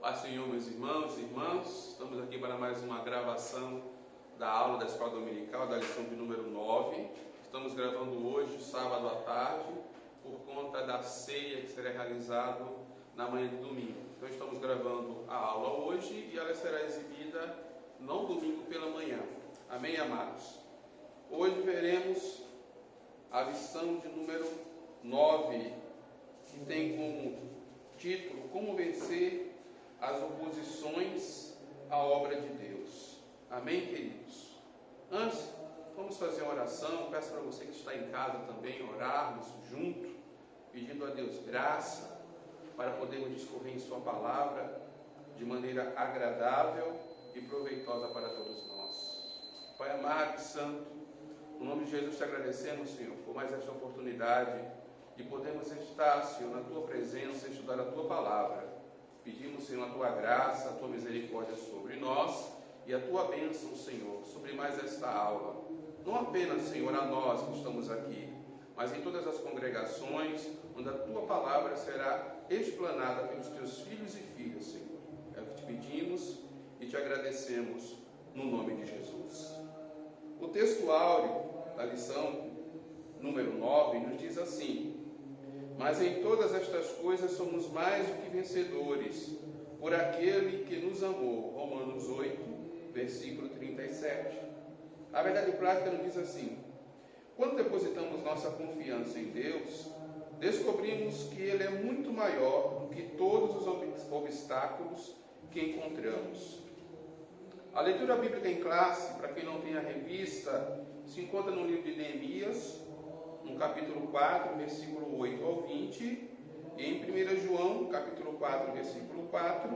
Paz Senhor, meus irmãos e irmãs, estamos aqui para mais uma gravação da aula da Escola Dominical, da lição de número 9. Estamos gravando hoje, sábado à tarde, por conta da ceia que será realizada na manhã de domingo. Então estamos gravando a aula hoje e ela será exibida no domingo pela manhã. Amém, amados? Hoje veremos a lição de número 9, que tem como título Como Vencer as Oposições à Obra de Deus. Amém, queridos? Antes, vamos fazer uma oração. Peço para você que está em casa também orarmos junto, pedindo a Deus graça para podermos discorrer em sua palavra de maneira agradável e proveitosa para todos nós. Pai amado e santo, no nome de Jesus te agradecemos, Senhor, por mais esta oportunidade de podermos estar, Senhor, na tua presença e estudar a tua palavra. Pedimos, Senhor, a tua graça, a tua misericórdia sobre nós e a tua bênção, Senhor, sobre mais esta aula. Não apenas, Senhor, a nós que estamos aqui, mas em todas as congregações onde a tua palavra será explanada pelos teus filhos e filhas, Senhor. É o que te pedimos e te agradecemos no nome de Jesus. O texto áureo da lição número 9 nos diz assim: mas em todas estas coisas somos mais do que vencedores, por aquele que nos amou. Romanos 8, versículo 37. A verdade prática nos diz assim: quando depositamos nossa confiança em Deus, descobrimos que Ele é muito maior do que todos os obstáculos que encontramos. A leitura bíblica em classe, para quem não tem a revista, se encontra no livro de Neemias, no capítulo 4, versículo 8 ao 20, e em 1 João, capítulo 4, versículo 4,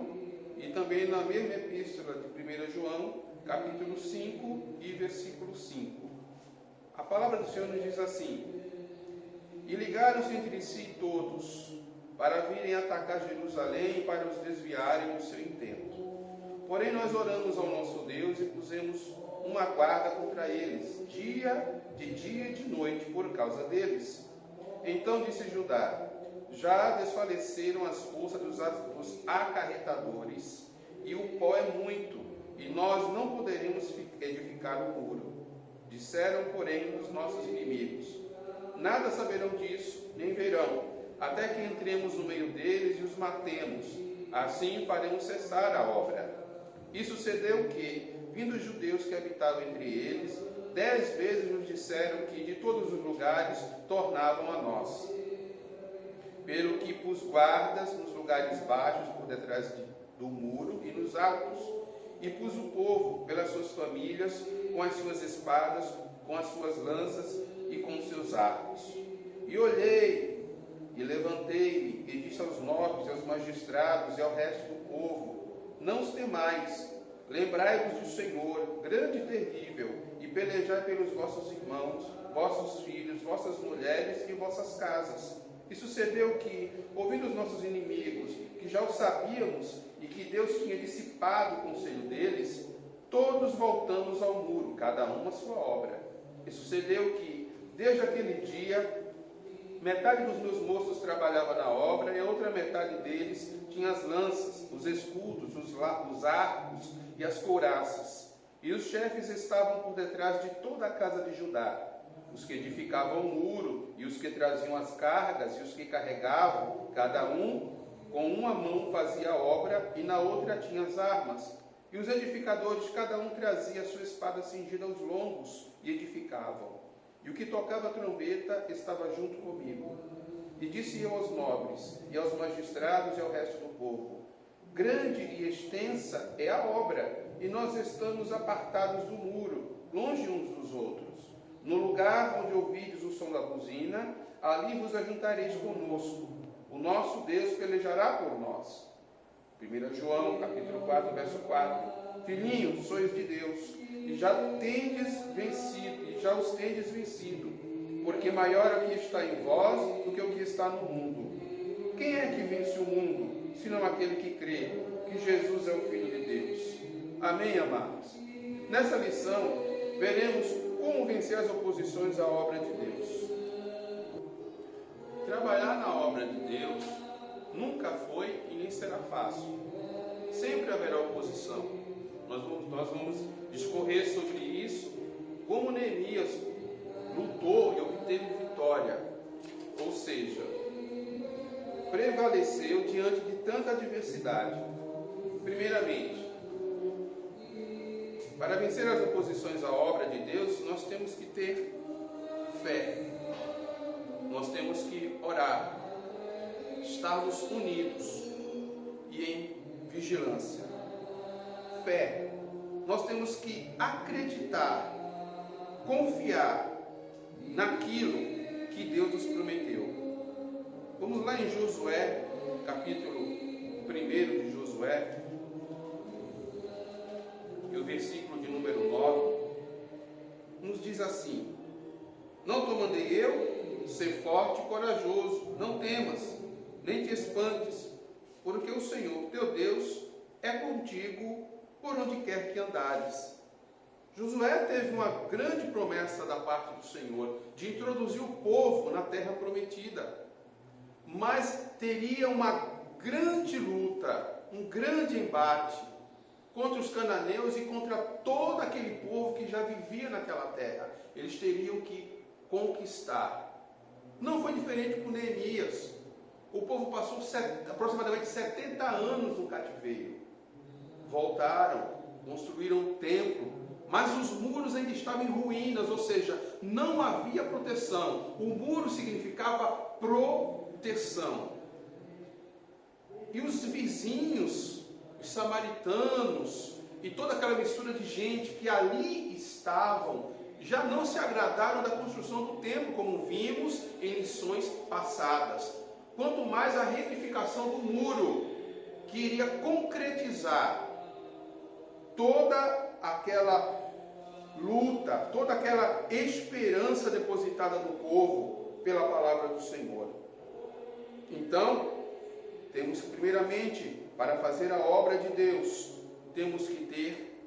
e também na mesma epístola de 1 João, capítulo 5 e versículo 5. A palavra do Senhor nos diz assim: e ligaram-se entre si todos, para virem atacar Jerusalém e para os desviarem do seu intento. Porém nós oramos ao nosso Deus e pusemos uma guarda contra eles, de dia e de noite, por causa deles. Então disse Judá: já desfaleceram as forças dos acarretadores, e o pó é muito, e nós não poderemos edificar o muro. Disseram, porém, os nossos inimigos: nada saberão disso, nem verão, até que entremos no meio deles e os matemos. Assim faremos cessar a obra. E sucedeu que, vindo os judeus que habitavam entre eles, 10 vezes nos disseram que de todos os lugares tornavam a nós. Pelo que pus guardas nos lugares baixos por detrás do muro e nos altos, e pus o povo pelas suas famílias, com as suas espadas, com as suas lanças e com os seus arcos. E olhei, e levantei-me, e disse aos nobres, e aos magistrados, e ao resto do povo: não os temais, lembrai-vos do Senhor, grande e terrível, e pelejai pelos vossos irmãos, vossos filhos, vossas mulheres e vossas casas. E sucedeu que, ouvindo os nossos inimigos, que já o sabíamos, e que Deus tinha dissipado o conselho deles, todos voltamos ao muro, cada um a sua obra. E sucedeu que, desde aquele dia, metade dos meus moços trabalhava na obra, e a outra metade deles tinha as lanças, os escudos, os arcos e as couraças. E os chefes estavam por detrás de toda a casa de Judá, os que edificavam o muro, e os que traziam as cargas, e os que carregavam, cada um com uma mão fazia a obra, e na outra tinha as armas. E os edificadores, cada um trazia a sua espada cingida aos lombos, e edificavam. E o que tocava a trombeta estava junto comigo. E disse eu aos nobres, e aos magistrados, e ao resto do povo: grande e extensa é a obra, e nós estamos apartados do muro, longe uns dos outros. No lugar onde ouvides o som da buzina, ali vos ajuntareis conosco. O nosso Deus pelejará por nós. 1 João, capítulo 4, verso 4. Filhinhos, sois de Deus, e já os tendes vencido, porque maior é o que está em vós do que o que está no mundo. Quem é que vence o mundo, senão aquele que crê que Jesus é o Filho de Deus? Amém, amados? Nessa lição, veremos como vencer as oposições à obra de Deus. Trabalhar na obra de Deus nunca foi e nem será fácil. sempre haverá oposição. Nós vamos discorrer sobre isso, como Neemias lutou e obteve vitória, ou seja, prevaleceu diante de tanta adversidade. Primeiramente, para vencer as oposições à obra de Deus, nós temos que ter fé, nós temos que orar, estarmos unidos e em vigilância. Fé, nós temos que acreditar, confiar naquilo que Deus nos prometeu. Vamos lá em Josué, capítulo 1 de Josué, e o versículo de número 9, nos diz assim: não te mandei eu ser forte e corajoso, não temas, nem te espantes, porque o Senhor teu Deus é contigo por onde quer que andares. Josué teve uma grande promessa da parte do Senhor, de introduzir o povo na terra prometida, mas teria uma grande luta, um grande embate contra os cananeus e contra todo aquele povo que já vivia naquela terra. Eles teriam que conquistar. Não foi diferente com Neemias. O povo passou aproximadamente 70 anos no cativeiro. Voltaram, construíram um templo, mas os muros ainda estavam em ruínas, ou seja, não havia proteção. O muro significava proteção. E os vizinhos, os samaritanos e toda aquela mistura de gente que ali estavam, já não se agradaram da construção do templo, como vimos em lições passadas. Quanto mais a reedificação do muro, que iria concretizar toda aquela luta, toda aquela esperança depositada no povo pela palavra do Senhor. Então, temos que, primeiramente, para fazer a obra de Deus, temos que ter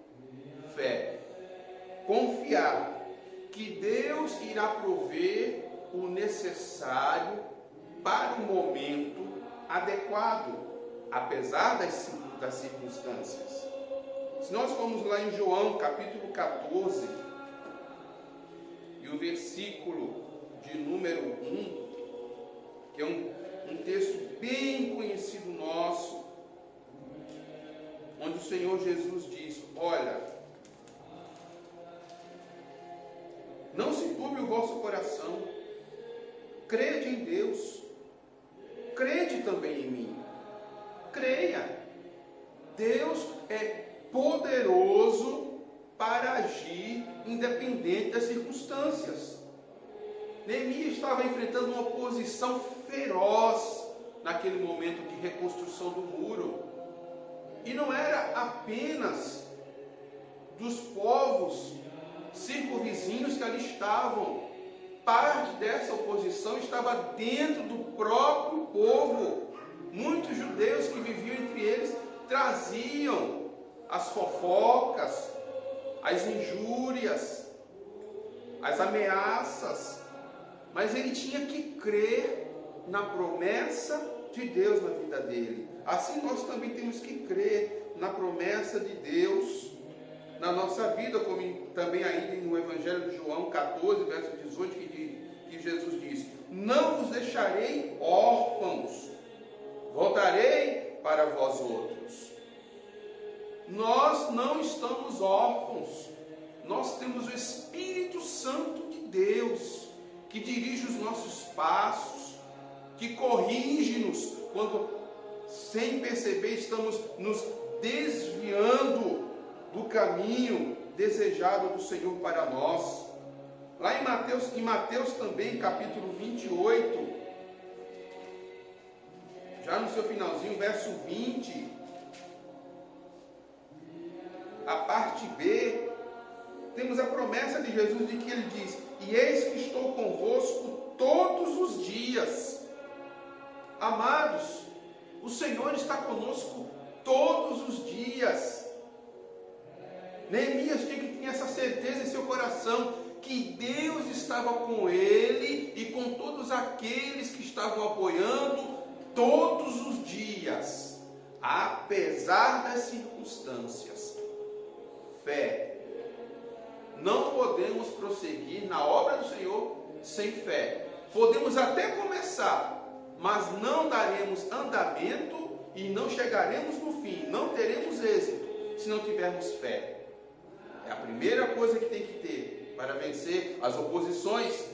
fé, confiar que Deus irá prover o necessário para o momento adequado, apesar das circunstâncias. Se nós formos lá em João, capítulo 14, e o versículo de número 1, que é um texto bem conhecido nosso, onde o Senhor Jesus diz: olha, não se turbe o vosso coração, crede em Deus, crede também em mim. Creia, Deus é poderoso para agir independente das circunstâncias. Neemias estava enfrentando uma oposição feroz naquele momento de reconstrução do muro. E não era apenas dos povos circunvizinhos que ali estavam. Parte dessa oposição estava dentro do próprio povo. Muitos judeus que viviam entre eles traziam as fofocas, as injúrias, as ameaças, mas ele tinha que crer na promessa de Deus na vida dele. Assim nós também temos que crer na promessa de Deus na nossa vida, como também ainda no Evangelho de João 14, verso 18, que Jesus diz: não vos deixarei órfãos, voltarei para vós outros. Nós não estamos órfãos, nós temos o Espírito Santo de Deus, que dirige os nossos passos, que corrige-nos quando, sem perceber, estamos nos desviando do caminho desejado do Senhor para nós. Lá em Mateus também, capítulo 28, já no seu finalzinho, verso 20, a parte B, temos a promessa de Jesus, de que ele diz: e eis que estou convosco todos os dias. Amados, o Senhor está conosco todos os dias. Neemias tinha que ter essa certeza em seu coração, que Deus estava com ele e com todos aqueles que estavam apoiando todos os dias. apesar das circunstâncias. Fé. Não podemos prosseguir na obra do Senhor sem fé. Podemos até começar, mas não daremos andamento e não chegaremos no fim, não teremos êxito se não tivermos fé. É a primeira coisa que tem que ter para vencer as oposições,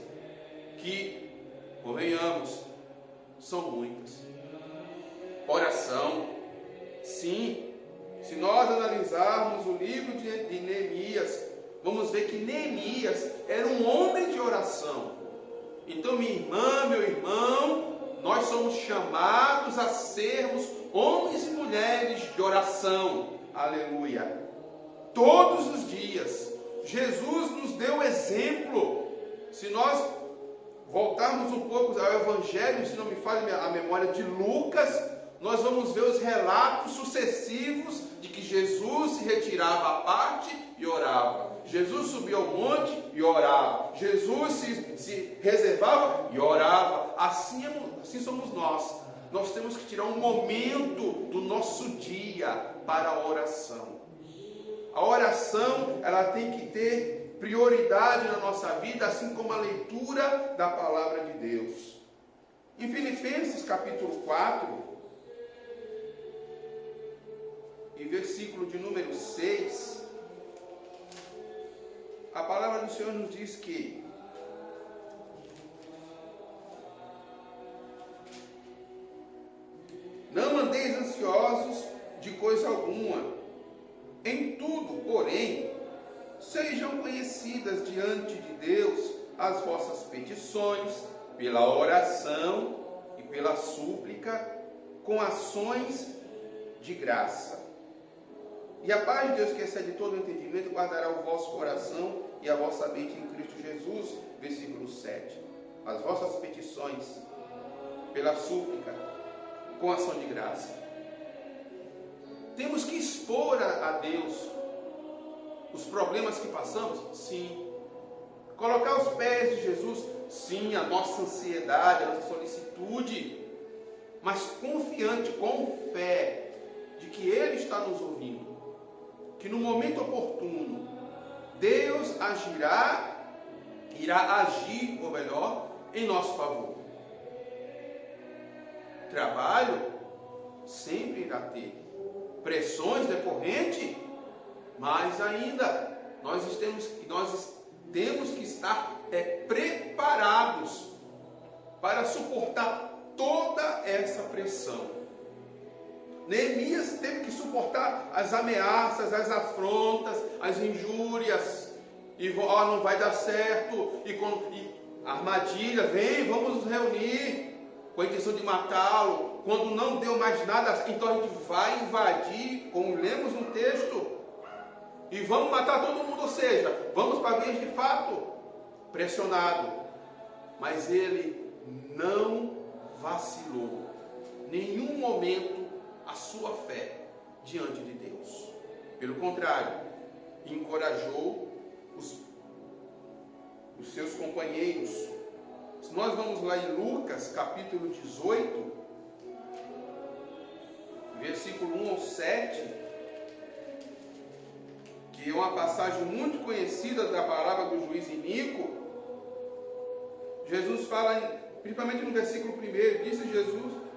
que, convenhamos, são muitas. Oração. Sim, se nós analisarmos o livro de Neemias, vamos ver que Neemias era um homem de oração. Então, minha irmã, meu irmão, nós somos chamados a sermos homens e mulheres de oração. Aleluia. Todos os dias. Jesus nos deu exemplo. Se nós voltarmos um pouco ao Evangelho, se não me falha a memória, de Lucas, nós vamos ver os relatos sucessivos de que Jesus se retirava à parte e orava. Jesus subia ao monte e orava. Jesus se reservava e orava. Assim somos nós. Nós temos que tirar um momento do nosso dia para a oração. A oração, ela tem que ter prioridade na nossa vida, assim como a leitura da palavra de Deus. Em Filipenses capítulo 4, e versículo de número 6, a palavra do Senhor nos diz que não andeis ansiosos de coisa alguma, em tudo, porém, sejam conhecidas diante de Deus as vossas petições, pela oração e pela súplica, com ações de graça. E a paz de Deus, que excede todo o entendimento, guardará o vosso coração e a vossa mente em Cristo Jesus. Versículo 7. As vossas petições, pela súplica, com ação de graça. Temos que expor a Deus os problemas que passamos? Sim. Colocar aos pés de Jesus? Sim. A nossa ansiedade, a nossa solicitude. Mas confiante, com fé, de que Ele está nos ouvindo. Que no momento oportuno, Deus irá agir, ou melhor, em nosso favor. Trabalho sempre irá ter. Pressões decorrentes, mas ainda nós temos que estar preparados para suportar toda essa pressão. Neemias teve que suportar as ameaças, as afrontas, as injúrias, e não vai dar certo, e armadilha, vem, vamos nos reunir, com a intenção de matá-lo. Quando não deu mais nada, então a gente vai invadir, como lemos no texto, e vamos matar todo mundo, ou seja, vamos para vias de fato, pressionado. Mas ele não vacilou, nenhum momento, a sua fé diante de Deus. Pelo contrário, encorajou os seus companheiros. Se nós vamos lá em Lucas capítulo 18, versículo 1 ao 7, que é uma passagem muito conhecida da parábola do juiz iníquo, Jesus fala, principalmente no versículo 1,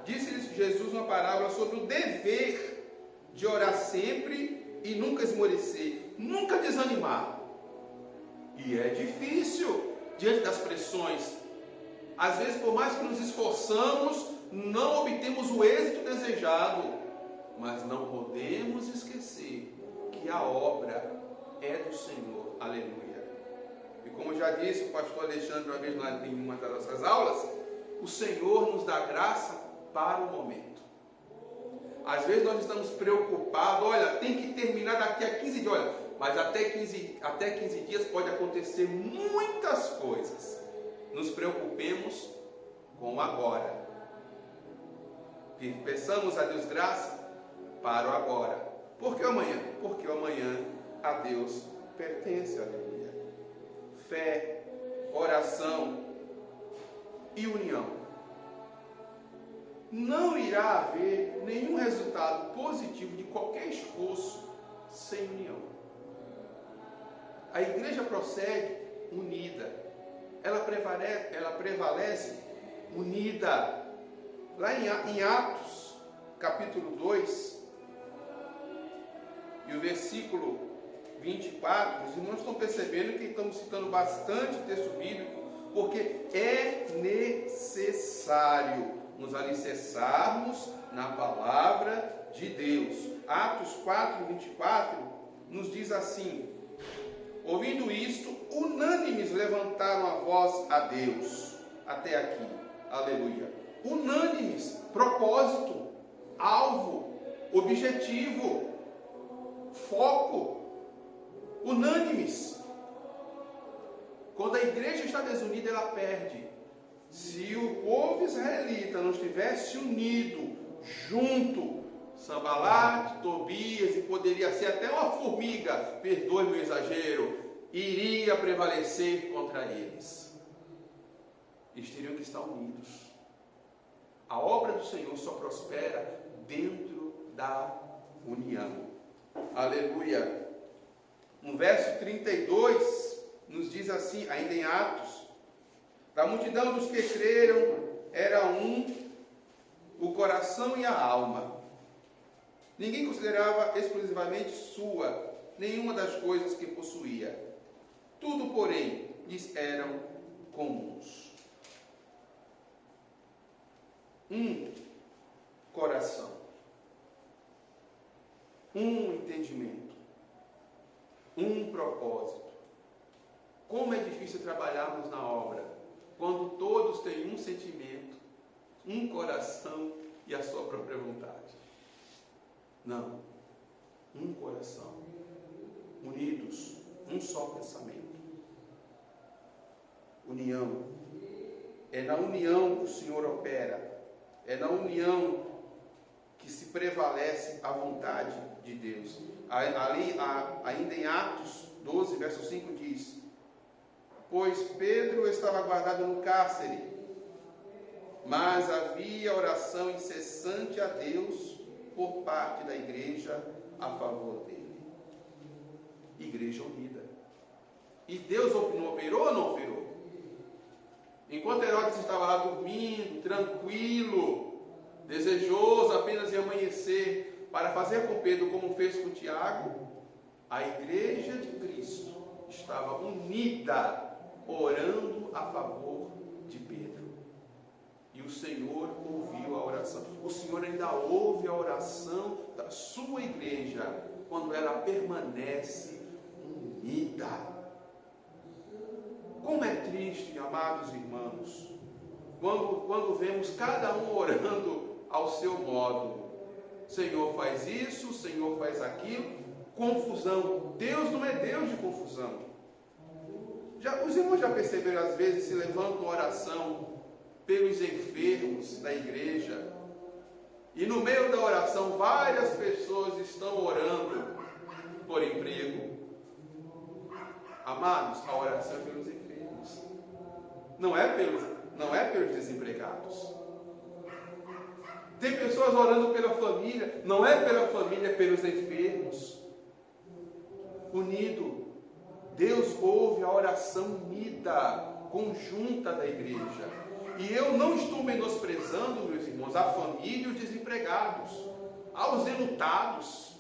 disse-lhes Jesus uma parábola sobre o dever de orar sempre e nunca esmorecer, nunca desanimar. E é difícil diante das pressões. Às vezes, por mais que nos esforçamos, não obtemos o êxito desejado. Mas não podemos esquecer que a obra é do Senhor. Aleluia. E como já disse o pastor Alexandre uma vez lá em uma das nossas aulas, o Senhor nos dá graça para o momento. Às vezes nós estamos preocupados, olha, tem que terminar daqui a 15 dias, olha, mas até 15 dias pode acontecer muitas coisas. Nos preocupemos com o agora. E peçamos a Deus graça para o agora. Por que o amanhã? Porque o amanhã a Deus pertence, aleluia. Fé, oração e união. não irá haver nenhum resultado positivo de qualquer esforço sem união. A igreja prossegue unida, ela prevalece unida. Lá em Atos, capítulo 2, e o versículo 24, os irmãos estão percebendo que estamos citando bastante texto bíblico, porque é necessário nos alicerçarmos na palavra de Deus. Atos 4, 24 nos diz assim: ouvindo isto, unânimes levantaram a voz a Deus. Até aqui, aleluia. Unânimes, propósito, alvo, objetivo, foco, unânimes. Quando a igreja está desunida, ela perde. Se o povo israelita não estivesse unido, junto, Sanbalate, Tobias, e poderia ser até uma formiga, perdoe-me o exagero, iria prevalecer contra eles. Eles teriam que estar unidos. A obra do Senhor só prospera dentro da união. Aleluia. No verso 32, nos diz assim, ainda em Atos: da multidão dos que creram, era um o coração e a alma. Ninguém considerava exclusivamente sua nenhuma das coisas que possuía. Tudo, porém, lhes eram comuns. Um coração, um entendimento, um propósito. Como é difícil trabalharmos na obra quando todos têm um sentimento, um coração e a sua própria vontade. Não, um coração, unidos, um só pensamento. União. É na união que o Senhor opera. É na união que se prevalece a vontade de Deus. Ali, ainda em Atos 12, verso 5 diz: pois Pedro estava guardado no cárcere, mas havia oração incessante a Deus por parte da igreja a favor dele. Igreja unida. E Deus não operou ou não operou? Enquanto Herodes estava lá dormindo, tranquilo, desejoso apenas de amanhecer, para fazer com Pedro como fez com Tiago, a igreja de Cristo estava unida, orando a favor de Pedro. E o Senhor ouviu a oração. O Senhor ainda ouve a oração da sua igreja quando ela permanece unida. Como é triste, amados irmãos, quando vemos cada um orando ao seu modo. Senhor faz isso, Senhor faz aquilo, confusão. Deus não é Deus de confusão. Os irmãos já perceberam, às vezes, se levantam oração pelos enfermos da igreja, e no meio da oração várias pessoas estão orando por emprego. Amados, a oração é pelos enfermos, não é pelos desempregados. Tem pessoas orando pela família, não é pela família, é pelos enfermos. Unido. Deus ouve a oração unida, conjunta da igreja. E eu não estou menosprezando, meus irmãos, a família e os desempregados, aos enlutados.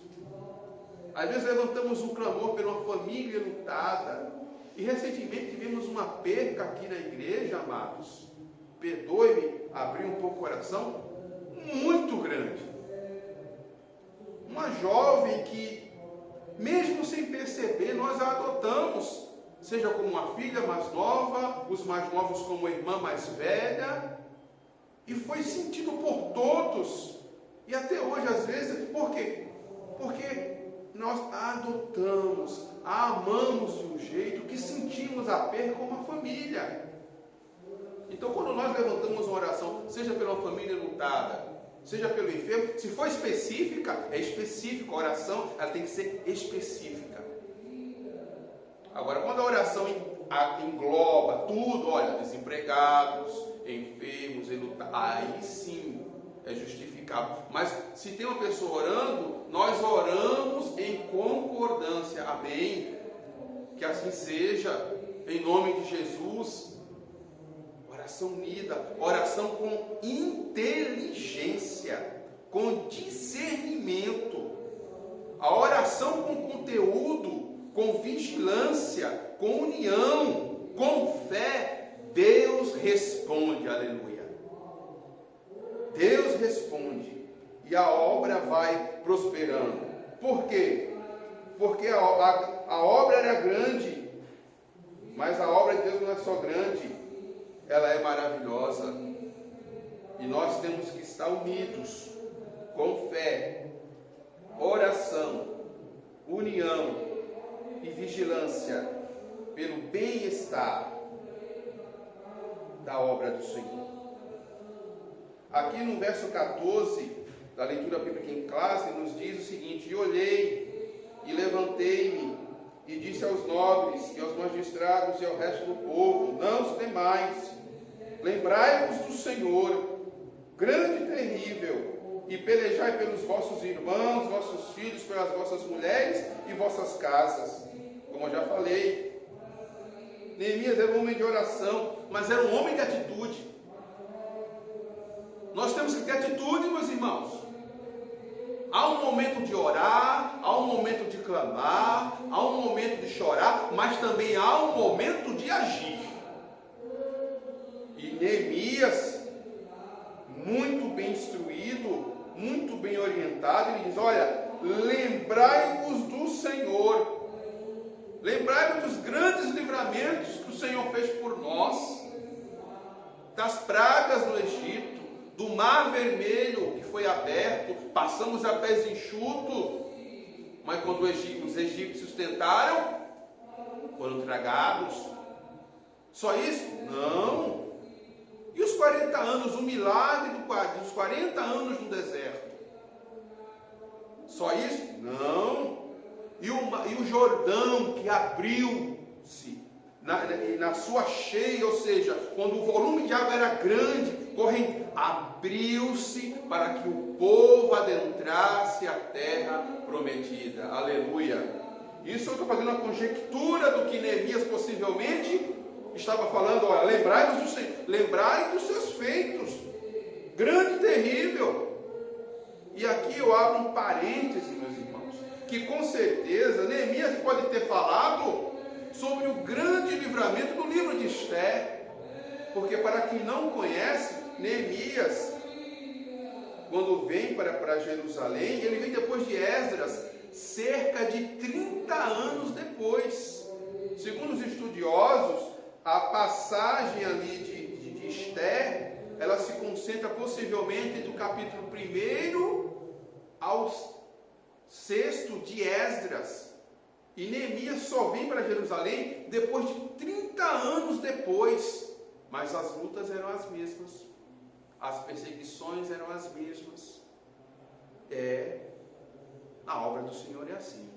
Às vezes levantamos um clamor por uma família enlutada. E recentemente tivemos uma perca aqui na igreja, amados. Perdoe-me abrir um pouco o coração, muito grande. Uma jovem que, mesmo sem perceber, nós a adotamos, seja como uma filha mais nova, os mais novos como uma irmã mais velha, e foi sentido por todos, e até hoje às vezes. Por quê? Porque nós a adotamos, a amamos de um jeito que sentimos a perca como uma família. Então, quando nós levantamos uma oração, seja pela família lutada, seja pelo enfermo, se for específica, é específica. A oração, ela tem que ser específica. Agora, quando a oração engloba tudo, olha, desempregados, enfermos, enlutados, aí sim é justificável. Mas se tem uma pessoa orando, nós oramos em concordância. Amém? Que assim seja, em nome de Jesus. Oração unida, oração com inteligência, com discernimento. A oração com conteúdo, com vigilância, com união, com fé, Deus responde, aleluia. Deus responde e a obra vai prosperando. Por quê? Porque a obra era grande, mas a obra de Deus não é só grande, ela é maravilhosa. E nós temos que estar unidos, com fé, oração, união e vigilância pelo bem-estar da obra do Senhor. Aqui no verso 14 da leitura bíblica em classe nos diz o seguinte: e olhei e levantei-me e disse aos nobres e aos magistrados e ao resto do povo: não os temais, lembrai-vos do Senhor, grande e terrível, e pelejai pelos vossos irmãos, vossos filhos, pelas vossas mulheres e vossas casas. Como eu já falei, Neemias era um homem de oração, mas era um homem de atitude. Nós temos que ter atitude, meus irmãos. Há um momento de orar, há um momento de clamar, há um momento de chorar, mas também há um momento de agir. E Neemias, muito bem instruído, muito bem orientado, ele diz: olha, lembrai-vos do Senhor, lembrai-vos dos grandes livramentos que o Senhor fez por nós, das pragas no Egito, do mar vermelho que foi aberto, passamos a pés enxutos, mas quando os egípcios tentaram, foram tragados. Só isso? Não. E os 40 anos, o milagre dos 40 anos no deserto? Só isso? Não. E o Jordão que abriu-se na sua cheia, ou seja, quando o volume de água era grande, abriu-se para que o povo adentrasse a terra prometida. Aleluia. Isso eu estou fazendo uma conjectura do que Neemias possivelmente estava falando. Olha, lembrai-vos do Senhor, lembrai dos seus feitos, grande e terrível. E aqui eu abro um parêntese, meus irmãos, que com certeza Neemias pode ter falado sobre o grande livramento do livro de Esther, porque para quem não conhece, Neemias, quando vem para Jerusalém, ele vem depois de Esdras, cerca de 30 anos depois. Segundo os estudiosos, a passagem ali de Esther, ela se concentra possivelmente do capítulo 1 ao 6 de Esdras. E Neemias só vem para Jerusalém depois de 30 anos depois. Mas as lutas eram as mesmas. As perseguições eram as mesmas. A obra do Senhor é assim.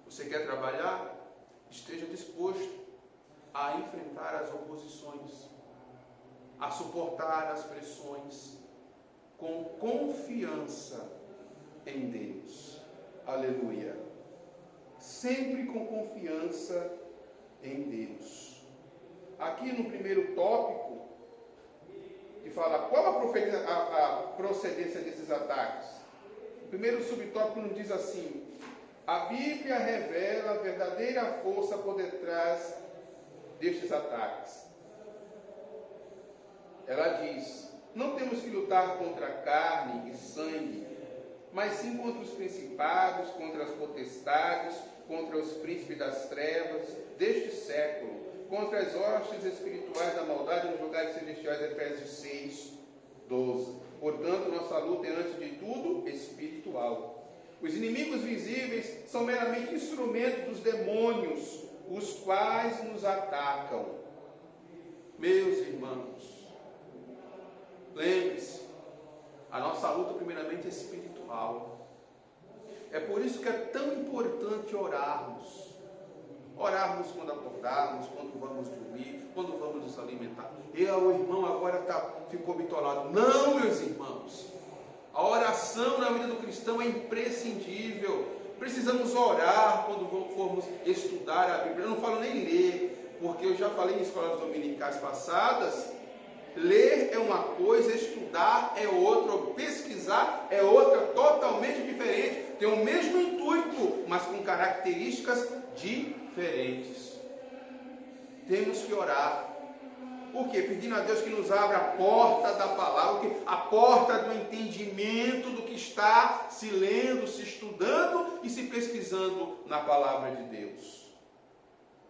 Você quer trabalhar? Esteja disposto a enfrentar as oposições, a suportar as pressões, com confiança em Deus. Aleluia. Sempre com confiança em Deus. Aqui no primeiro tópico, que fala qual a procedência desses ataques. O primeiro subtópico nos diz assim: a Bíblia revela a verdadeira força por detrás destes ataques. Ela diz: não temos que lutar contra carne e sangue, mas sim contra os principados, contra as potestades, contra os príncipes das trevas deste século, contra as hostes espirituais da maldade nos lugares celestiais. Efésios 6, 12. Portanto, nossa luta é, antes de tudo, espiritual. Os inimigos visíveis são meramente instrumentos dos demônios, os quais nos atacam. Meus irmãos, lembre-se, a nossa luta primeiramente é espiritual. É por isso que é tão importante orarmos orarmos quando acordarmos, quando vamos dormir, quando vamos nos alimentar. E o irmão agora ficou bitolado. Não, meus irmãos. A oração na vida do cristão é imprescindível. Precisamos orar quando formos estudar a Bíblia. Eu não falo nem ler, porque eu já falei em escolas dominicais passadas. Ler é uma coisa, estudar é outra, pesquisar é outra, totalmente diferente. Tem o mesmo intuito, mas com características diferentes. Temos que orar. Por quê? Pedindo a Deus que nos abra a porta da palavra, a porta do entendimento do que está se lendo, se estudando e se pesquisando na palavra de Deus.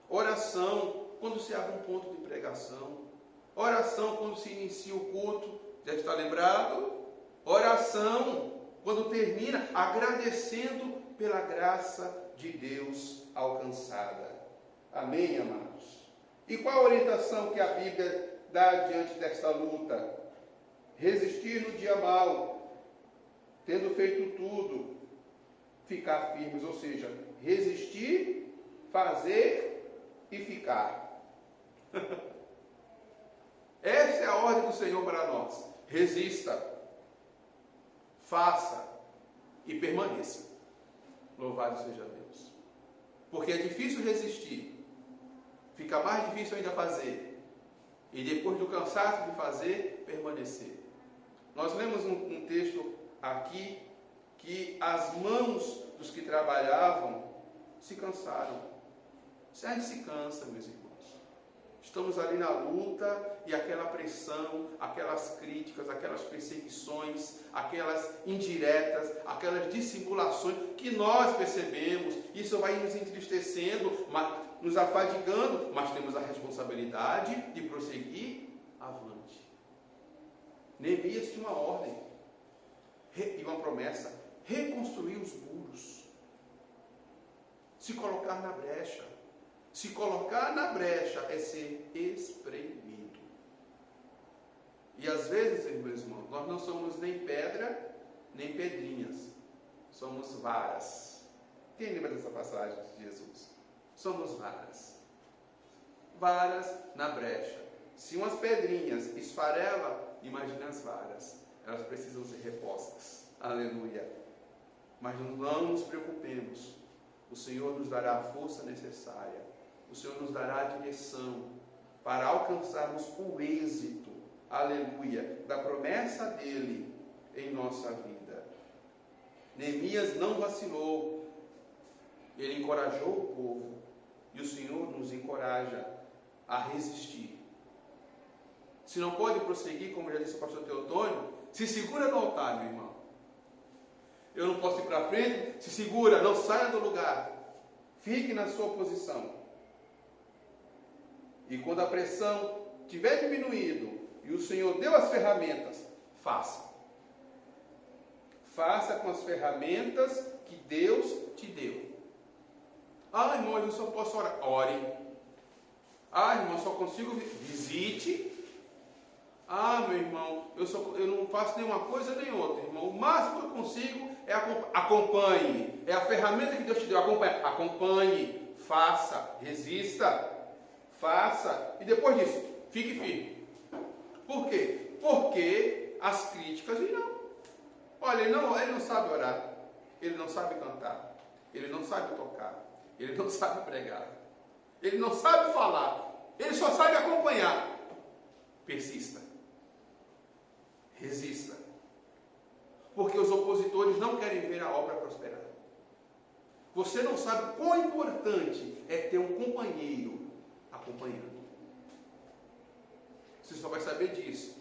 Oração, quando se abre um ponto de pregação. Oração, quando se inicia o culto. Já está lembrado? Oração, quando termina, agradecendo pela graça de Deus alcançada. Amém, amados? E qual a orientação que a Bíblia dá diante desta luta? Resistir no dia mau, tendo feito tudo, ficar firmes, ou seja, resistir, fazer e ficar. Essa é a ordem do Senhor para nós. Resista, faça e permaneça. Louvado seja Deus. Porque é difícil resistir. Fica mais difícil ainda fazer. E depois do cansaço de fazer, permanecer. Nós lemos um texto aqui que as mãos dos que trabalhavam se cansaram. A gente se cansa, meus irmãos. Estamos ali na luta e aquela pressão, aquelas críticas, aquelas perseguições, aquelas indiretas, aquelas dissimulações que nós percebemos, isso vai nos entristecendo, nos afadigando, mas temos a responsabilidade de prosseguir avante. Neemias tinha uma ordem e uma promessa: reconstruir os muros, se colocar na brecha. Se colocar na brecha é ser espremido. E às vezes, meus irmãos, nós não somos nem pedra, nem pedrinhas. Somos varas. Quem lembra dessa passagem de Jesus? Somos varas. Varas na brecha. Se umas pedrinhas esfarelam, imagina as varas. Elas precisam ser repostas. Aleluia. Mas não nos preocupemos. O Senhor nos dará a força necessária. O Senhor nos dará a direção para alcançarmos o êxito, aleluia, da promessa dele em nossa vida. Neemias não vacilou, ele encorajou o povo, e o Senhor nos encoraja a resistir. Se não pode prosseguir, como já disse o pastor Teotônio, se segura no altar, meu irmão. Eu não posso ir para frente, se segura, não saia do lugar, fique na sua posição. E quando a pressão tiver diminuído e o Senhor deu as ferramentas, faça. Faça com as ferramentas que Deus te deu. Ah, irmão, eu só posso orar. Ore. Ah, irmão, só consigo visite. Ah, meu irmão, eu não faço nenhuma coisa nem outra, irmão. O máximo que eu consigo é acompanhe. É a ferramenta que Deus te deu. Acompanhe. Faça. Resista. Faça, e depois disso, fique firme. Por quê? Porque as críticas virão. Olha, ele não sabe orar, ele não sabe cantar, ele não sabe tocar, ele não sabe pregar, ele não sabe falar, ele só sabe acompanhar. Persista. Resista. Porque os opositores não querem ver a obra prosperar. Você não sabe quão importante é ter um companheiro acompanhando. Você só vai saber disso,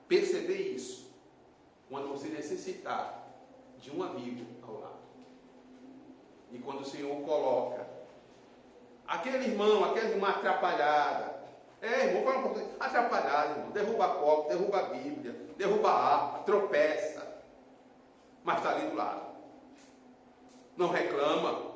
perceber isso, quando você necessitar de um amigo ao lado. E quando o Senhor coloca aquele irmão, aquela irmã atrapalhada, irmão, fala um pouquinho, atrapalhada, irmão, derruba copo, derruba a Bíblia, derruba a harpa, tropeça, mas está ali do lado. Não reclama,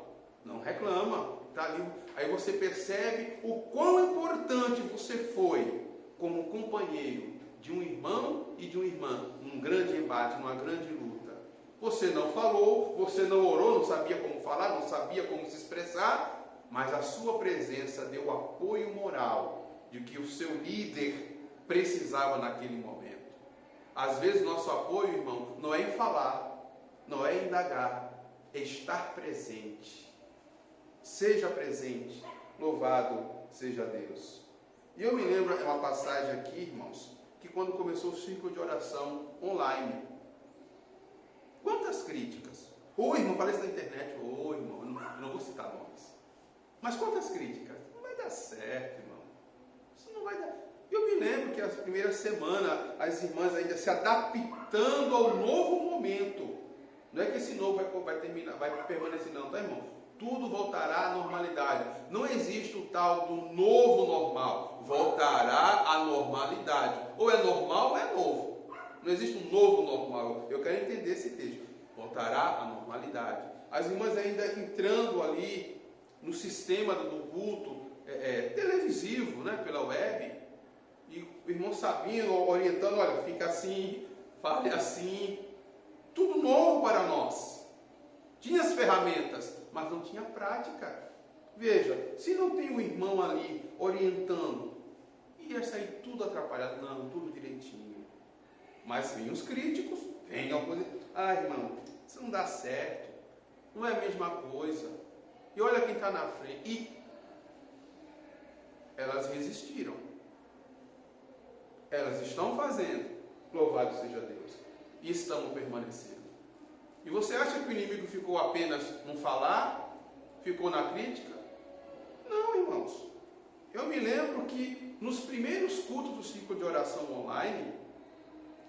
está ali. Aí você percebe o quão importante você foi como companheiro de um irmão e de uma irmã num grande embate, numa grande luta. Você não falou, você não orou, não sabia como falar, não sabia como se expressar, mas a sua presença deu o apoio moral de que o seu líder precisava naquele momento. Às vezes nosso apoio, irmão, não é em falar, não é em indagar, é estar presente. Seja presente, louvado seja Deus. E eu me lembro, é uma passagem aqui, irmãos, que quando começou o círculo de oração online, quantas críticas? Ô irmão, falei isso na internet, ô irmão, eu não vou citar nomes. Mas quantas críticas? Não vai dar certo, irmão. Isso não vai dar. Eu me lembro que as primeiras semanas, as irmãs ainda se adaptando ao novo momento. Não é que esse novo vai terminar, vai permanecer não, tá, irmão? Tudo voltará à normalidade. Não existe o tal do novo normal. Voltará à normalidade. Ou é normal ou é novo. Não existe um novo normal. Eu quero entender esse texto. Voltará à normalidade. As irmãs ainda entrando ali no sistema do culto televisivo, né, pela web. E o irmão Sabino orientando, olha, fica assim, fale assim. Tudo novo para nós. Tinha as ferramentas, mas não tinha prática. Veja, se não tem um irmão ali orientando, ia sair tudo atrapalhado. Não, tudo direitinho. Mas vem os críticos, vem alguns. Ah, irmão, isso não dá certo. Não é a mesma coisa. E olha quem está na frente. E elas resistiram. Elas estão fazendo. Louvado seja Deus. E estamos permanecendo. E você acha que o inimigo ficou apenas no falar? Ficou na crítica? Não, irmãos. Eu me lembro que nos primeiros cultos do ciclo de oração online,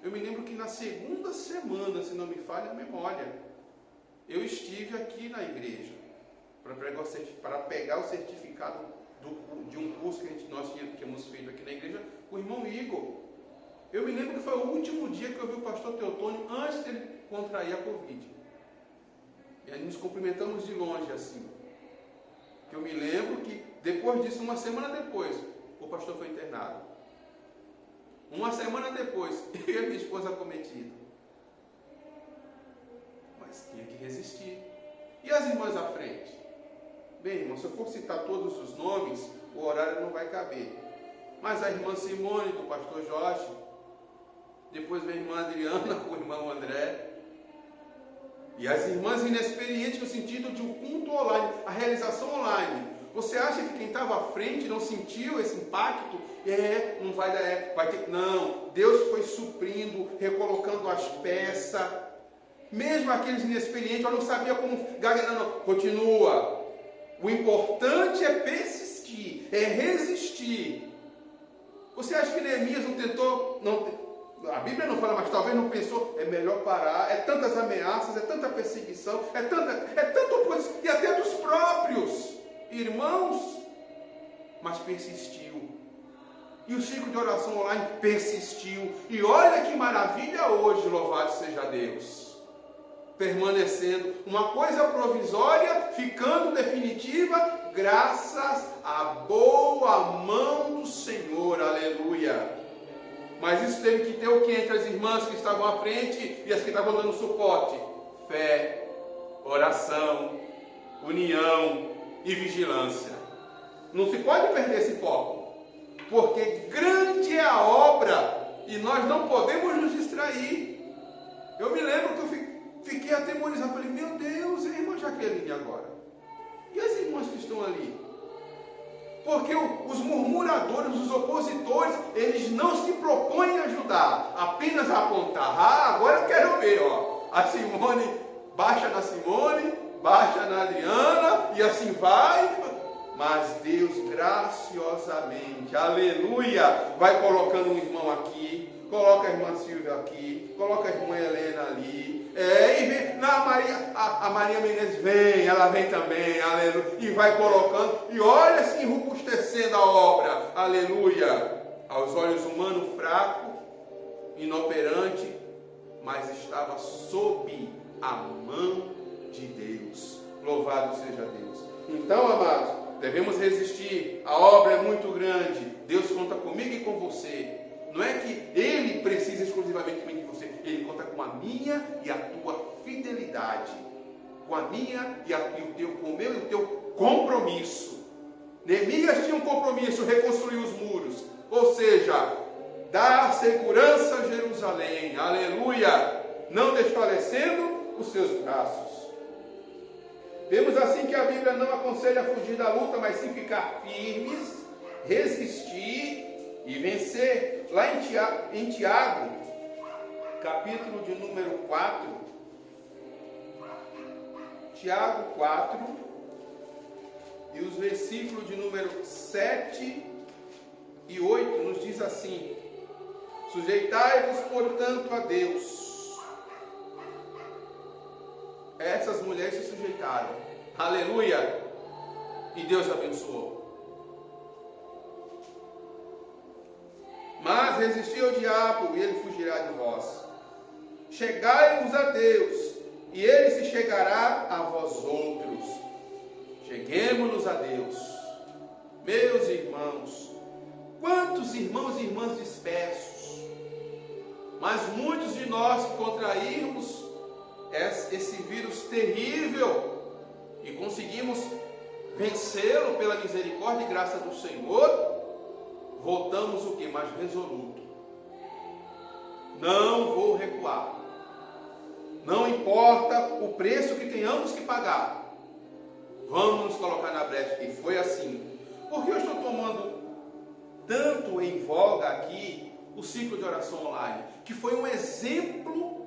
eu me lembro que na segunda semana, se não me falha a memória, eu estive aqui na igreja para pegar o certificado de um curso que nós tínhamos feito aqui na igreja com o irmão Igor. Eu me lembro que foi o último dia que eu vi o pastor Teotônio antes dele contrair a Covid. E aí nos cumprimentamos de longe assim. Eu me lembro que depois disso, uma semana depois, o pastor foi internado. Uma semana depois, eu e a minha esposa acometida. Mas tinha que resistir. E as irmãs à frente? Bem, irmão, se eu for citar todos os nomes, o horário não vai caber. Mas a irmã Simone, do pastor Jorge, depois vem a irmã Adriana com o irmão André. E as irmãs inexperientes no sentido de um culto online, a realização online. Você acha que quem estava à frente não sentiu esse impacto? Não vai dar, vai ter. Não, Deus foi suprindo, recolocando as peças. Mesmo aqueles inexperientes, eu não sabia como. Não, continua. O importante é persistir, é resistir. Você acha que Neemias não tentou? A Bíblia não fala, mas talvez não pensou, é melhor parar, é tantas ameaças, é tanta perseguição, é tanta oposição, e até dos próprios irmãos, mas persistiu. E o ciclo de oração online persistiu, e olha que maravilha hoje, louvado seja Deus, permanecendo, uma coisa provisória, ficando definitiva, graças à boa mão do Senhor, aleluia. Mas isso teve que ter o que entre as irmãs que estavam à frente e as que estavam dando suporte? Fé, oração, união e vigilância. Não se pode perder esse foco, porque grande é a obra e nós não podemos nos distrair. Eu me lembro que eu fiquei atemorizado, falei, meu Deus, e a irmã Jaqueline agora? E as irmãs que estão ali? Porque os murmuradores, os opositores, eles não se propõem a ajudar, apenas a apontar. Ah, agora eu quero ver, ó. A Simone, baixa na Simone, baixa na Adriana, e assim vai. Mas Deus graciosamente, aleluia, vai colocando um irmão aqui, coloca a irmã Silvia aqui, coloca a irmã Helena ali, e vem, a Maria Menezes vem, ela vem também, aleluia, e vai colocando, e olha assim, robustecendo a obra, aleluia, aos olhos humanos fraco, inoperante, mas estava sob a mão de Deus, louvado seja Deus. Então, amados, devemos resistir, a obra é muito grande, Deus conta comigo e com você. Não é que Ele precisa exclusivamente de você, Ele conta com a minha e a tua fidelidade, com a minha e o teu, com o meu e o teu compromisso. Neemias tinha um compromisso, reconstruir os muros, ou seja, dar segurança a Jerusalém, aleluia, não desfalecendo os seus braços. Vemos assim que a Bíblia não aconselha fugir da luta, mas sim ficar firmes, resistir e vencer. Lá em Tiago, capítulo de número 4, Tiago 4, e os versículos de número 7 e 8 nos diz assim: sujeitai-vos, portanto, a Deus. Essas mulheres se sujeitaram, aleluia, e Deus abençoou. Mas resisti ao diabo, e ele fugirá de vós. Chegai-vos a Deus, e ele se chegará a vós outros. Cheguemo-nos a Deus. Meus irmãos, quantos irmãos e irmãs dispersos, mas muitos de nós que contraímos esse vírus terrível e conseguimos vencê-lo pela misericórdia e graça do Senhor, voltamos o que? Mais resoluto. Não vou recuar. Não importa o preço que tenhamos que pagar. Vamos nos colocar na brecha. E foi assim. Por que eu estou tomando tanto em voga aqui o ciclo de oração online? Que foi um exemplo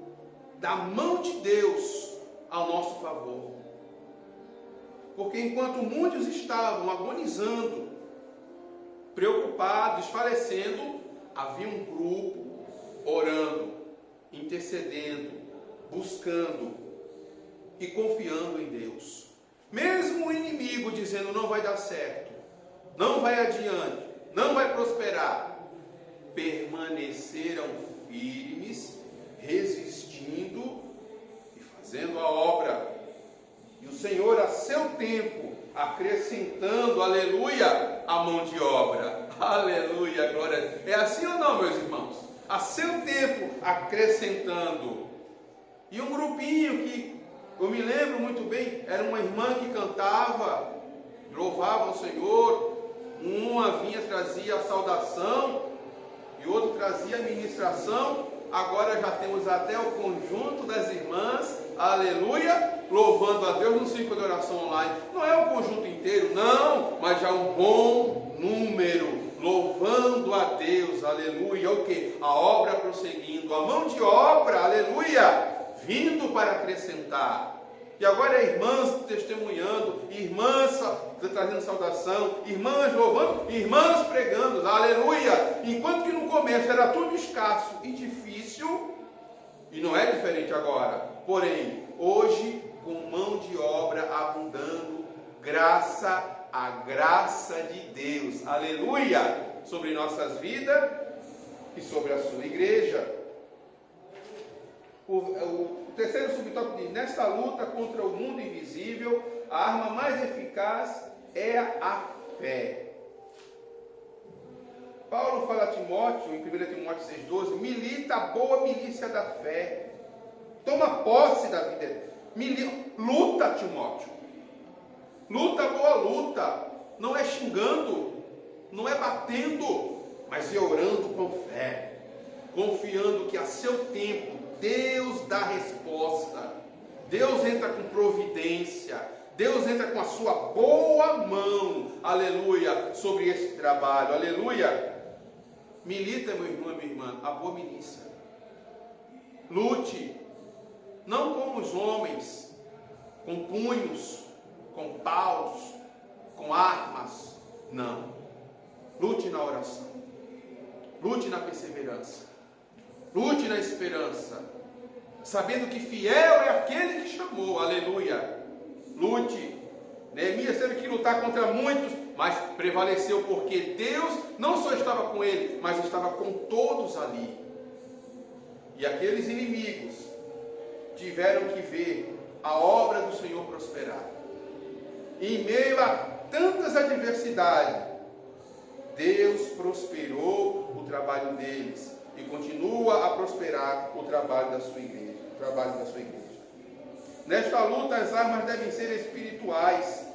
da mão de Deus ao nosso favor. Porque enquanto muitos estavam agonizando, preocupados, desfalecendo, havia um grupo orando, intercedendo, buscando e confiando em Deus. Mesmo o inimigo dizendo não vai dar certo, não vai adiante, não vai prosperar, permaneceram firmes, resistindo e fazendo a obra. E o Senhor, a seu tempo, acrescentando, aleluia, a mão de obra. Aleluia, glória. É assim ou não, meus irmãos? A seu tempo, acrescentando. E um grupinho que eu me lembro muito bem, era uma irmã que cantava, louvava o Senhor. Uma vinha, trazia a saudação, e outro trazia a ministração. Agora já temos até o conjunto das irmãs, aleluia, louvando a Deus no ciclo de oração online. Não é o conjunto inteiro, não, mas já um bom número, louvando a Deus, aleluia. O que? A obra prosseguindo, a mão de obra, aleluia, vindo para acrescentar. E agora irmãs testemunhando, irmãs trazendo saudação, irmãs louvando, irmãs pregando, aleluia. Enquanto que no começo era tudo escasso e difícil, e não é diferente agora. Porém, hoje, com mão de obra abundando, a graça de Deus, aleluia, sobre nossas vidas e sobre a sua igreja. O terceiro subtópico diz: nesta luta contra o mundo invisível, a arma mais eficaz é a fé. Paulo fala a Timóteo, em 1 Timóteo 6,12: milita a boa milícia da fé. Toma posse da vida. Luta, Timóteo. Luta a boa luta. Não é xingando, não é batendo, mas é orando com fé, confiando que a seu tempo Deus dá resposta. Deus entra com providência. Deus entra com a sua boa mão, aleluia, sobre esse trabalho, aleluia. Milita, meu irmão e minha irmã, a boa milícia. Lute, não como os homens, com punhos, com paus, com armas, não. Lute na oração, lute na perseverança, lute na esperança, sabendo que fiel é aquele que chamou, aleluia. Lute. Neemias teve que lutar contra muitos, mas prevaleceu porque Deus não só estava com ele, mas estava com todos ali. E aqueles inimigos tiveram que ver a obra do Senhor prosperar. Em meio a tantas adversidades, Deus prosperou o trabalho deles e continua a prosperar o trabalho da sua igreja. Nesta luta, as armas devem ser espirituais.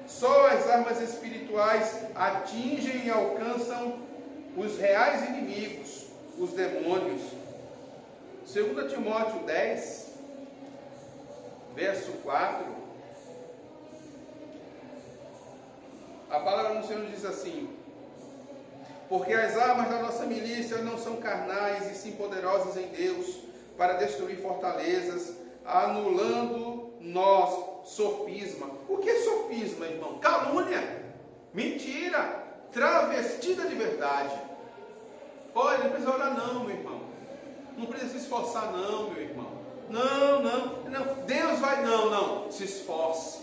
Só as armas espirituais atingem e alcançam os reais inimigos, os demônios. 2 Timóteo 10, verso 4. A palavra do Senhor diz assim: porque as armas da nossa milícia não são carnais, e sim poderosas em Deus, para destruir fortalezas, anulando nós sofisma. O que é sofisma, irmão? Calúnia, mentira, travestida de verdade. Olha, não precisa orar não, meu irmão. Não precisa se esforçar não, meu irmão. Não. Deus vai, não. Se esforce.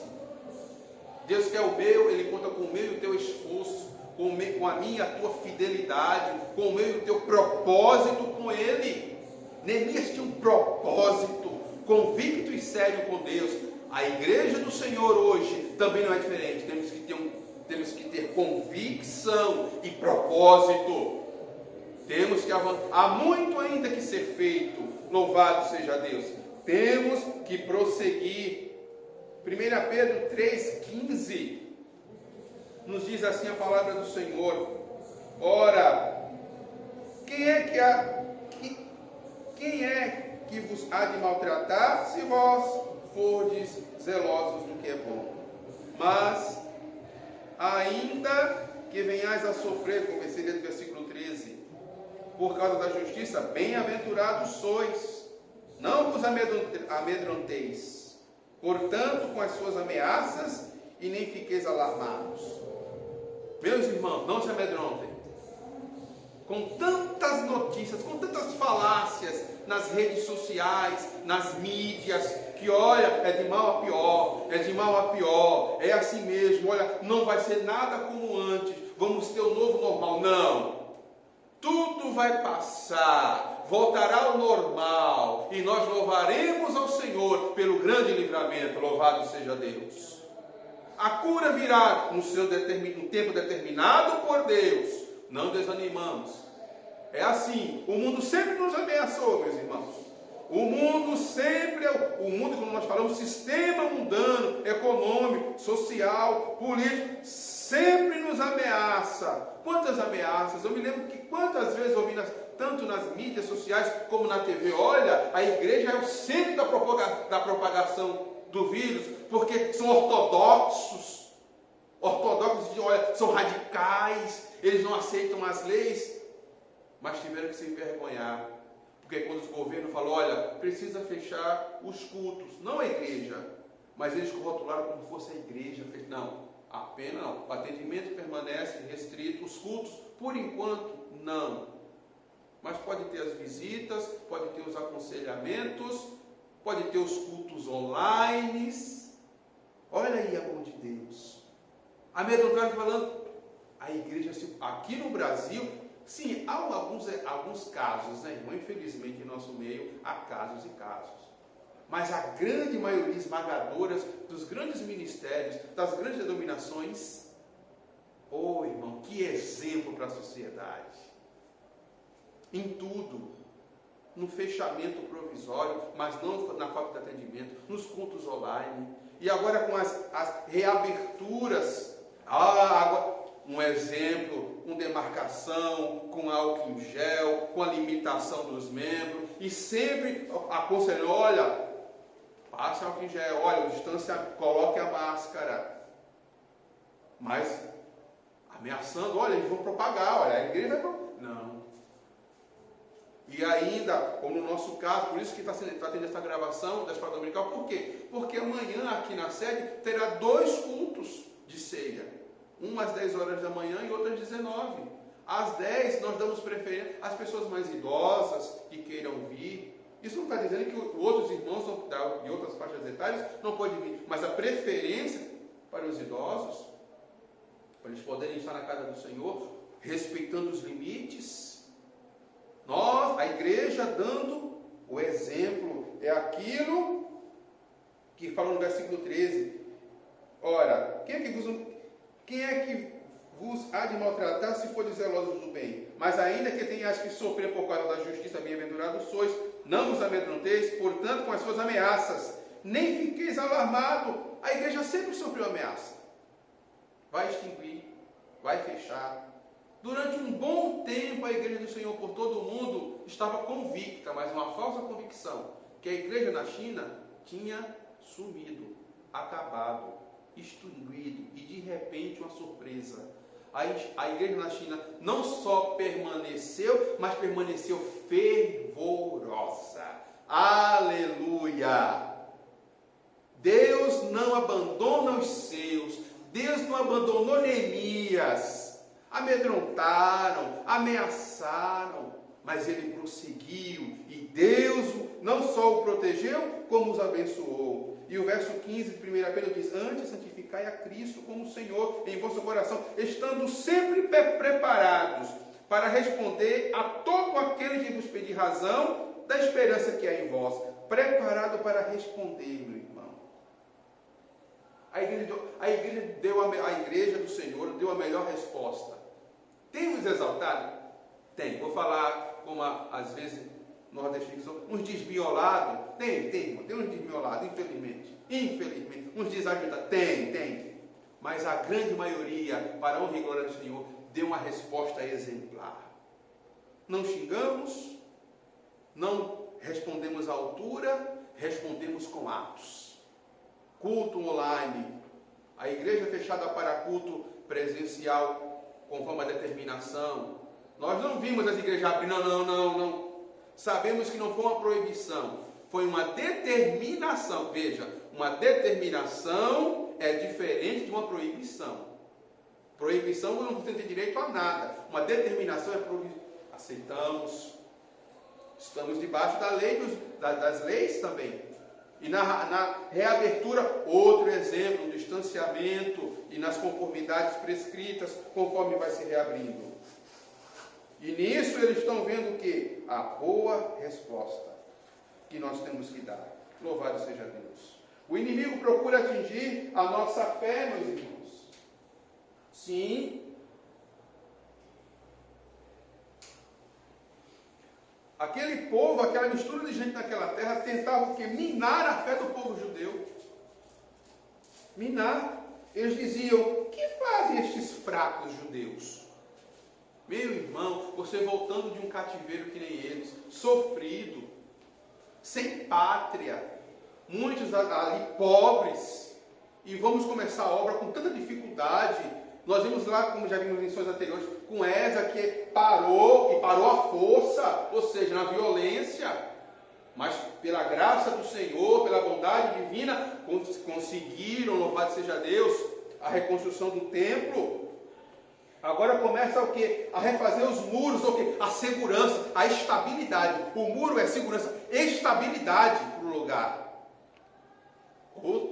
Deus quer o meu, Ele conta com o meu e o teu esforço, com a minha e a tua fidelidade, com o meu e o teu propósito com Ele. Neemias tinha um propósito convicto e sério com Deus. A igreja do Senhor hoje também não é diferente. Temos que ter convicção e propósito. Temos que avançar. Há muito ainda que ser feito. Louvado seja Deus. Temos que prosseguir. 1 Pedro 3,15 nos diz assim a palavra do Senhor: ora, quem é que vos há de maltratar, se vós fordes zelosos do que é bom? Mas, ainda que venhais a sofrer, como seria do versículo 13, por causa da justiça, bem-aventurados sois, não vos amedronteis, portanto, com as suas ameaças, e nem fiqueis alarmados. Meus irmãos, não se amedrontem. Com tantas notícias, com tantas falácias nas redes sociais, nas mídias, que olha, é de mal a pior, é assim mesmo, olha, não vai ser nada como antes, vamos ter o novo normal. Não, tudo vai passar, voltará ao normal, e nós louvaremos ao Senhor pelo grande livramento. Louvado seja Deus. A cura virá no tempo determinado por Deus. Não desanimamos. É assim, o mundo sempre nos ameaçou, meus irmãos. O mundo sempre, como nós falamos, sistema mundano, econômico, social, político, sempre nos ameaça. Quantas ameaças? Eu me lembro que quantas vezes eu ouvi, tanto nas mídias sociais como na TV, olha, a igreja é o centro da propagação do vírus, porque são ortodoxos, olha, são radicais, eles não aceitam as leis, mas tiveram que se envergonhar, porque quando os governos falaram, olha, precisa fechar os cultos, não a igreja, mas eles rotularam como fosse a igreja, não, apenas não, o atendimento permanece restrito, os cultos, por enquanto, não, mas pode ter as visitas, pode ter os aconselhamentos, pode ter os cultos online. Olha aí a mão de Deus. A Amedrontar falando, a igreja, aqui no Brasil, sim, há alguns casos, né, irmão? Infelizmente, em nosso meio, há casos e casos. Mas a grande maioria esmagadora dos grandes ministérios, das grandes denominações, irmão, que exemplo para a sociedade. Em tudo. No fechamento provisório, mas não na falta de atendimento, nos cultos online, e agora com as reaberturas, um exemplo, com demarcação, com álcool em gel, com a limitação dos membros, e sempre aconselhando, olha, passe álcool em gel, olha, distância, coloque a máscara, mas ameaçando, olha, eles vão propagar, olha, a igreja vai propagar, não. E ainda, como no nosso caso, por isso que está tendo essa gravação da escola dominical, por quê? Porque amanhã aqui na sede terá 2 cultos de ceia, um às 10 horas da manhã e outro às 19. Às 10 nós damos preferência às pessoas mais idosas que queiram vir. Isso não está dizendo que outros irmãos de outras faixas etárias não podem vir, mas a preferência para os idosos, para eles poderem estar na casa do Senhor, respeitando os limites. Nós, a igreja, dando o exemplo, é aquilo que fala no versículo 13. Ora, quem é que vos há de maltratar se fordes zelosos do bem? Mas ainda que tenhais que sofrer por causa da justiça, bem-aventurados sois, não vos amedronteis, portanto, com as suas ameaças, nem fiqueis alarmados. A igreja sempre sofreu ameaça. vai extinguir, vai fechar. Durante um bom tempo, a Igreja do Senhor por todo o mundo estava convicta, mas uma falsa convicção, que a Igreja na China tinha sumido, acabado, extinguido, e de repente uma surpresa. A Igreja na China não só permaneceu, mas permaneceu fervorosa. Aleluia! Deus não abandona os seus. Deus não abandonou Neemias. Amedrontaram, ameaçaram, mas ele prosseguiu, e Deus não só o protegeu, como os abençoou. E o verso 15 de 1 Pedro diz: antes santificai a Cristo como Senhor em vosso coração, estando sempre preparados para responder a todo aquele que vos pedir razão da esperança que há em vós. Preparado para responder, meu irmão. A igreja do Senhor deu a melhor resposta. Tem nos exaltado? Tem. Vou falar como às vezes nordestinos, uns desmiolados. Tem uns desmiolados, infelizmente. Uns desajudados. Tem. Mas a grande maioria, para a honra e glória do Senhor, deu uma resposta exemplar. Não xingamos, não respondemos à altura, respondemos com atos. Culto online, a igreja fechada para culto presencial, conforme a determinação. Nós não vimos as igrejas abrir, não. Sabemos que não foi uma proibição, foi uma determinação. Veja, uma determinação é diferente de uma proibição. Proibição não tem direito a nada. Uma determinação é proibição. Aceitamos, estamos debaixo da lei, das leis também. E na reabertura, outro exemplo, um distanciamento e nas conformidades prescritas, conforme vai se reabrindo. E nisso eles estão vendo o quê? A boa resposta que nós temos que dar. Louvado seja Deus. O inimigo procura atingir a nossa fé, meus irmãos. Sim. Aquele povo, aquela mistura de gente naquela terra, tentava o quê? Minar a fé do povo judeu. Minar. Eles diziam: o que fazem estes fracos judeus? Meu irmão, você voltando de um cativeiro que nem eles, sofrido, sem pátria, muitos ali pobres, e vamos começar a obra com tanta dificuldade. Nós vimos lá, como já vimos em lições anteriores, com Esa, que parou à força, ou seja, na violência, mas pela graça do Senhor, pela bondade divina, conseguiram, louvado seja Deus, a reconstrução do templo. Agora começa o quê? A refazer os muros, o quê? A segurança, a estabilidade. O muro é segurança, estabilidade para o lugar.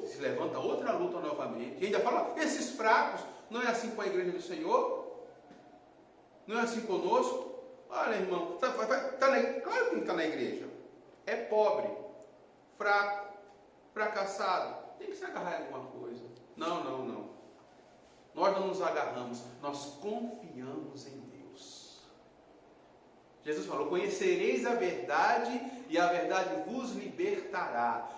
Se levanta outra luta novamente. E ainda fala, esses fracos, não é assim com a igreja do Senhor? Não é assim conosco? Olha, irmão, claro que está na igreja. É pobre, fraco, fracassado. Tem que se agarrar em alguma coisa. Não. Nós não nos agarramos, nós confiamos em Deus. Jesus falou: conhecereis a verdade e a verdade vos libertará.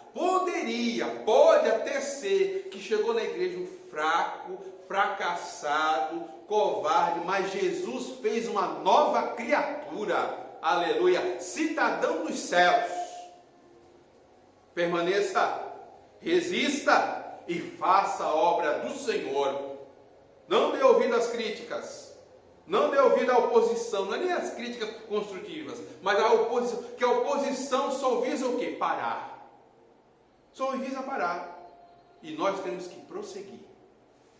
Pode até ser que chegou na igreja um fraco, fracassado, covarde, mas Jesus fez uma nova criatura. Aleluia! Cidadão dos céus. Permaneça, resista e faça a obra do Senhor. Não dê ouvido às críticas. Não dê ouvido à oposição. Não é nem as críticas construtivas, mas a oposição. Que a oposição só visa o quê? Parar. Só visa parar. E nós temos que prosseguir.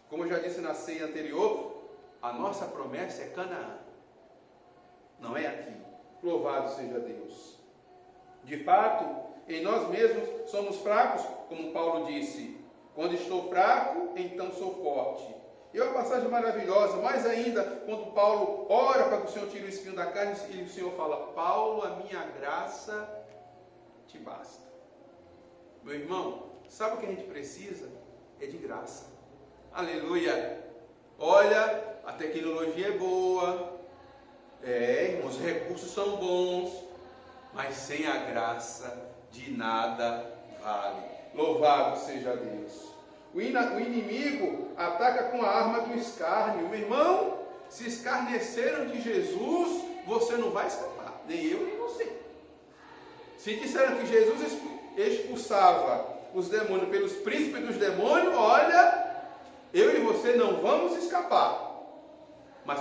Como eu já disse na ceia anterior, a nossa promessa é Canaã. Não é aqui. Louvado seja Deus. De fato, em nós mesmos somos fracos, como Paulo disse. Quando estou fraco, então sou forte. E uma passagem maravilhosa, mais ainda, quando Paulo ora para que o Senhor tire o espinho da carne, e o Senhor fala: Paulo, a minha graça te basta. Meu irmão, sabe o que a gente precisa? É de graça. Aleluia! Olha, a tecnologia é boa, irmãos, os recursos são bons, mas sem a graça de nada vale. Louvado seja Deus. O inimigo ataca com a arma do escárnio. Meu irmão, se escarneceram de Jesus, você não vai escapar, nem eu nem você. Se disseram que Jesus expulsava os demônios pelos príncipes dos demônios, olha, eu e você não vamos escapar, mas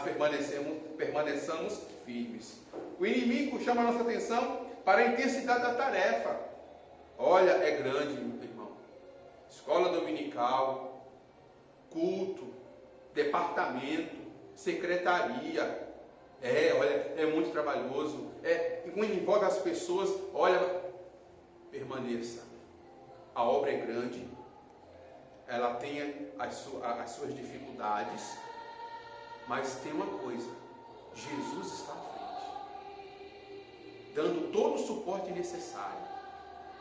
permaneçamos firmes. O inimigo chama a nossa atenção para a intensidade da tarefa. Olha, é grande, meu irmão. Escola dominical, culto, departamento, secretaria. Olha, é muito trabalhoso. Envolve as pessoas. Olha, permaneça. A obra é grande. Ela tem as suas dificuldades. Mas tem uma coisa. Jesus está à frente, dando todo o suporte necessário.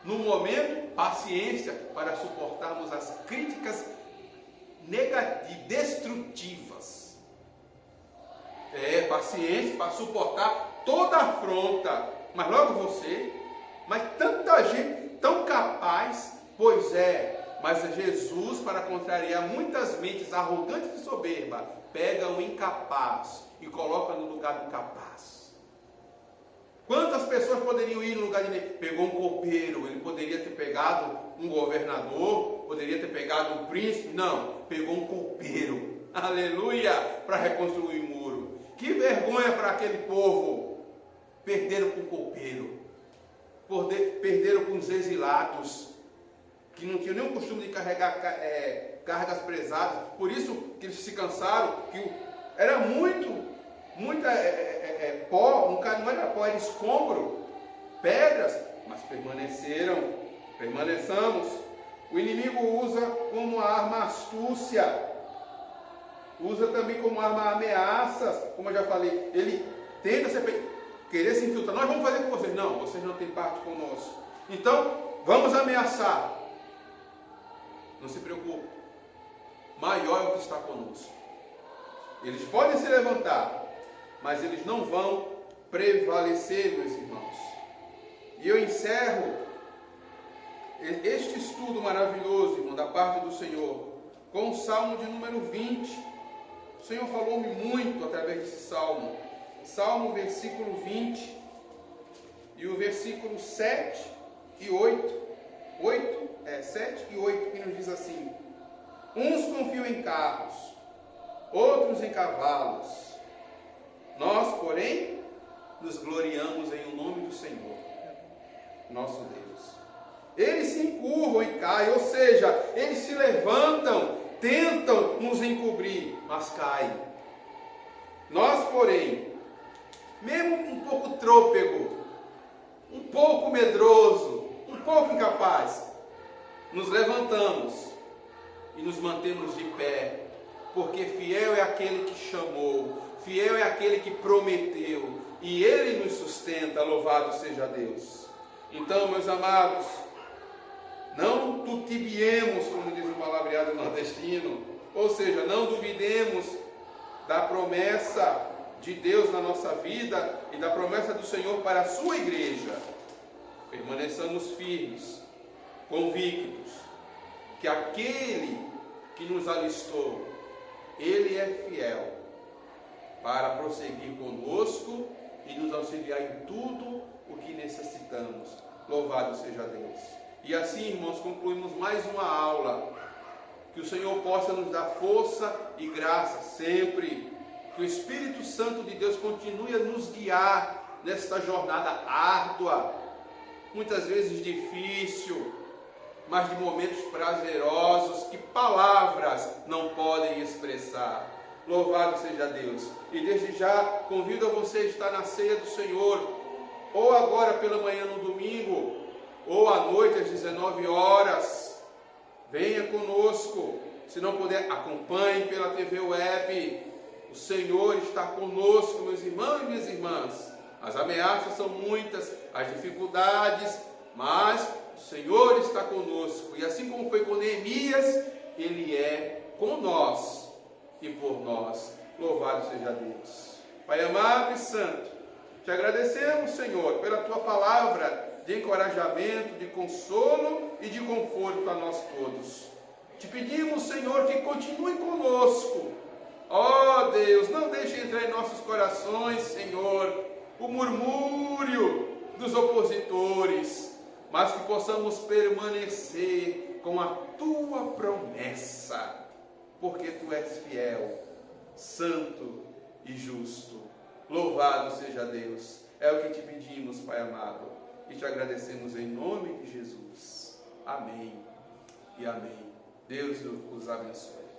No momento, paciência para suportarmos as críticas negativas, destrutivas. Paciência para suportar toda a afronta. Mas logo você, mas tanta gente tão capaz, mas Jesus, para contrariar muitas mentes arrogantes e soberba, pega o incapaz e coloca no lugar do capaz. Quantas pessoas poderiam ir no lugar de ele? Pegou um copeiro, ele poderia ter pegado um governador, poderia ter pegado um príncipe, não, pegou um copeiro, aleluia, para reconstruir o muro. Que vergonha para aquele povo, perderam com o copeiro, perderam com os exilados, que não tinham nenhum costume de carregar cargas pesadas, por isso que eles se cansaram, que era muita pó, não era pó, era escombro, pedras, mas permaneçamos. O inimigo usa como arma astúcia, usa também como arma ameaças, como eu já falei, ele tenta querer se infiltrar, nós vamos fazer com vocês, não, vocês não têm parte conosco, então vamos ameaçar. Não se preocupe, maior é o que está conosco. Eles podem se levantar, mas eles não vão prevalecer, meus irmãos. E eu encerro este estudo maravilhoso, irmão, da parte do Senhor, com o Salmo de número 20. O Senhor falou-me muito através desse Salmo. Salmo, versículo 20, e o versículo 7 e 8. 7 e 8, que nos diz assim: uns confiam em carros, outros em cavalos, nós, porém, nos gloriamos em o nome do Senhor, nosso Deus. Eles se encurvam e caem, ou seja, eles se levantam, tentam nos encobrir, mas caem. Nós, porém, mesmo um pouco trôpego, um pouco medroso, um pouco incapaz, nos levantamos e nos mantemos de pé, porque fiel é aquele que chamou, fiel é aquele que prometeu, e Ele nos sustenta, louvado seja Deus. Então, meus amados, não tutibiemos, como diz o palavreado nordestino, ou seja, não duvidemos da promessa de Deus na nossa vida e da promessa do Senhor para a sua igreja. Permaneçamos firmes, convictos que aquele que nos alistou, Ele é fiel para prosseguir conosco e nos auxiliar em tudo o que necessitamos. Louvado seja Deus. E assim, irmãos, concluímos mais uma aula. Que o Senhor possa nos dar força e graça sempre. Que o Espírito Santo de Deus continue a nos guiar nesta jornada árdua, muitas vezes difícil, mas de momentos prazerosos que palavras não podem expressar. Louvado seja Deus. E desde já convido a você a estar na ceia do Senhor, ou agora pela manhã no domingo, ou à noite às 19 horas. Venha conosco. Se não puder, acompanhe pela TV Web. O Senhor está conosco, meus irmãos e minhas irmãs. As ameaças são muitas, as dificuldades, mas o Senhor está conosco. E assim como foi com Neemias, Ele é com nós e por nós. Louvado seja Deus. Pai amado e santo, te agradecemos, Senhor, pela Tua palavra de encorajamento, de consolo e de conforto a nós todos. Te pedimos, Senhor, que continue conosco. Ó Deus, não deixe entrar em nossos corações, Senhor, o murmúrio dos opositores, mas que possamos permanecer com a tua promessa, porque tu és fiel, santo e justo. Louvado seja Deus. É o que te pedimos, Pai amado, e te agradecemos em nome de Jesus. Amém e amém. Deus os abençoe.